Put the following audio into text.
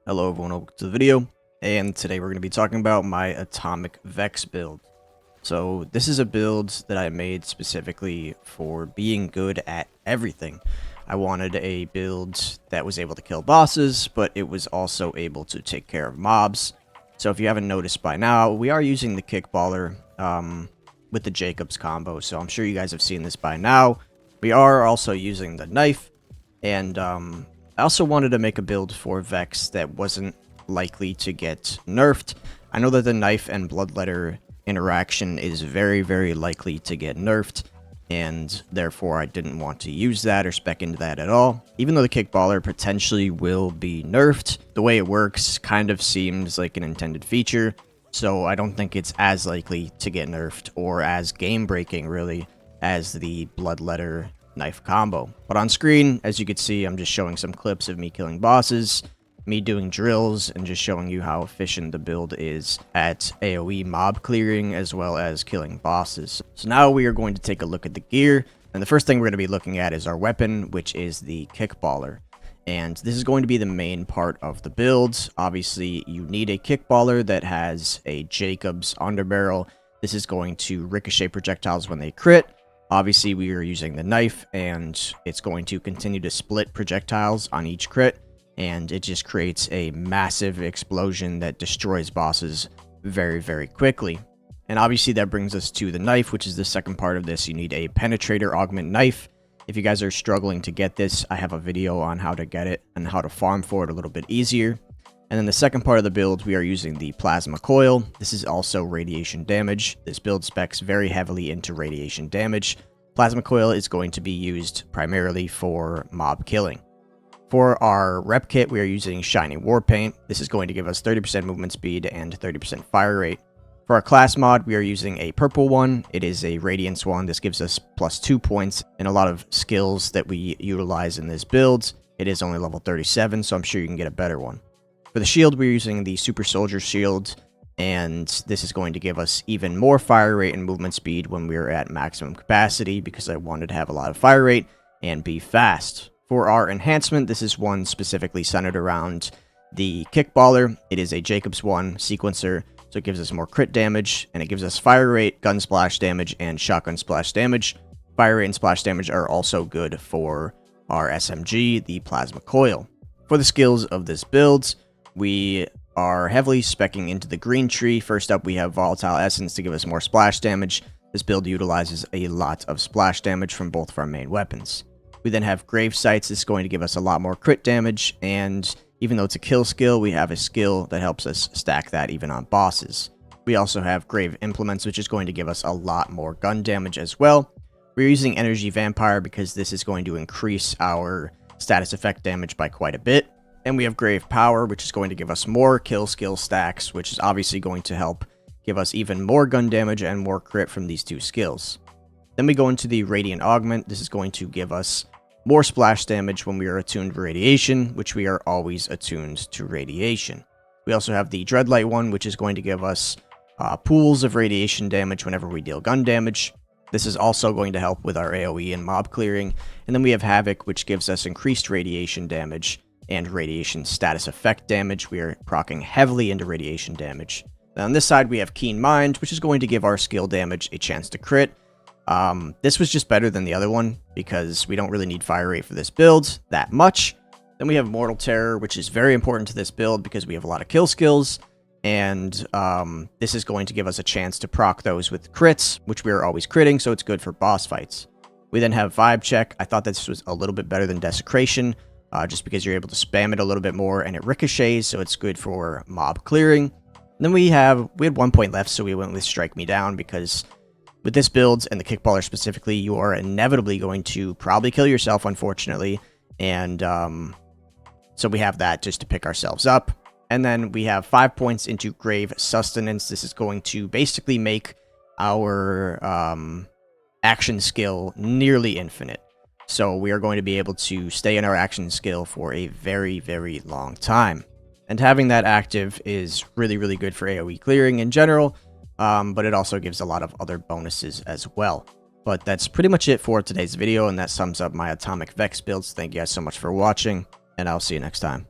Hello everyone, welcome to the video, and today we're going to be talking about my Atomic Vex build. So this is a build that I made specifically for being good at everything. I wanted a build that was able to kill bosses, but it was also able to take care of mobs. So if you haven't noticed by now, we are using the kickballer with the Jacobs combo, so I'm sure you guys have seen this by now. We are also using the knife, and I also wanted to make a build for Vex that wasn't likely to get nerfed. I know that the knife and bloodletter interaction is very, very likely to get nerfed, and therefore I didn't want to use that or spec into that at all. Even though the kickballer potentially will be nerfed, the way it works kind of seems like an intended feature, so I don't think it's as likely to get nerfed or as game-breaking, really, as the bloodletter knife combo. But on screen, as you can see, I'm just showing some clips of me killing bosses, me doing drills, and just showing you how efficient the build is at AoE mob clearing as well as killing bosses. So now we are going to take a look at the gear, and the first thing we're going to be looking at is our weapon, which is the kickballer. And this is going to be the main part of the build. Obviously, you need a kickballer that has a Jacobs underbarrel. This is going to ricochet projectiles when they crit. Obviously, we are using the knife, and it's going to continue to split projectiles on each crit, and it just creates a massive explosion that destroys bosses very, very quickly. And obviously, that brings us to the knife, which is the second part of this. You need a penetrator augment knife. If you guys are struggling to get this, I have a video on how to get it and how to farm for it a little bit easier. And then the second part of the build, we are using the plasma coil. This is also radiation damage. This build specs very heavily into radiation damage. Plasma coil is going to be used primarily for mob killing. For our rep kit, we are using shiny war paint. This is going to give us 30% movement speed and 30% fire rate. For our class mod, we are using a purple one. It is a radiance one. This gives us +2 points and a lot of skills that we utilize in this build. It is only level 37, so I'm sure you can get a better one. For the shield, we're using the Super Soldier Shield, and this is going to give us even more fire rate and movement speed when we're at maximum capacity, because I wanted to have a lot of fire rate and be fast. For our enhancement, this is one specifically centered around the kickballer. It is a Jacobs 1 sequencer, so it gives us more crit damage, and it gives us fire rate, gun splash damage, and shotgun splash damage. Fire rate and splash damage are also good for our SMG, the plasma coil. For the skills of this build, we are heavily speccing into the green tree. First up, we have Volatile Essence to give us more splash damage. This build utilizes a lot of splash damage from both of our main weapons. We then have Grave Sights. This is going to give us a lot more crit damage, and even though it's a kill skill, we have a skill that helps us stack that even on bosses. We also have Grave Implements, which is going to give us a lot more gun damage as well. We're using Energy Vampire because this is going to increase our status effect damage by quite a bit. And we have Grave Power, which is going to give us more kill skill stacks, which is obviously going to help give us even more gun damage and more crit from these two skills. Then we go into the Radiant Augment. This is going to give us more splash damage when we are attuned to radiation, which we are always attuned to radiation. We also have the Dreadlight one, which is going to give us pools of radiation damage whenever we deal gun damage. This is also going to help with our AoE and mob clearing. And then we have Havoc, which gives us increased radiation damage and radiation status effect damage. We are proccing heavily into radiation damage. Then on this side, we have Keen Mind, which is going to give our skill damage a chance to crit. This was just better than the other one, because we don't really need fire rate for this build that much. Then we have Mortal Terror, which is very important to this build because we have a lot of kill skills, and this is going to give us a chance to proc those with crits, which we are always critting, so it's good for boss fights. We then have Vibe Check. I thought this was a little bit better than Desecration, just because you're able to spam it a little bit more, and it ricochets, so it's good for mob clearing. And then we had 1 point left, so we went with Strike Me Down, because with this build, and the kickballer specifically, you are inevitably going to probably kill yourself, unfortunately, and so we have that just to pick ourselves up. And then we have 5 points into Grave Sustenance. This is going to basically make our action skill nearly infinite. So we are going to be able to stay in our action skill for a very, very long time. And having that active is really, really good for AoE clearing in general, but it also gives a lot of other bonuses as well. But that's pretty much it for today's video, and that sums up my Atomic Vex builds. Thank you guys so much for watching, and I'll see you next time.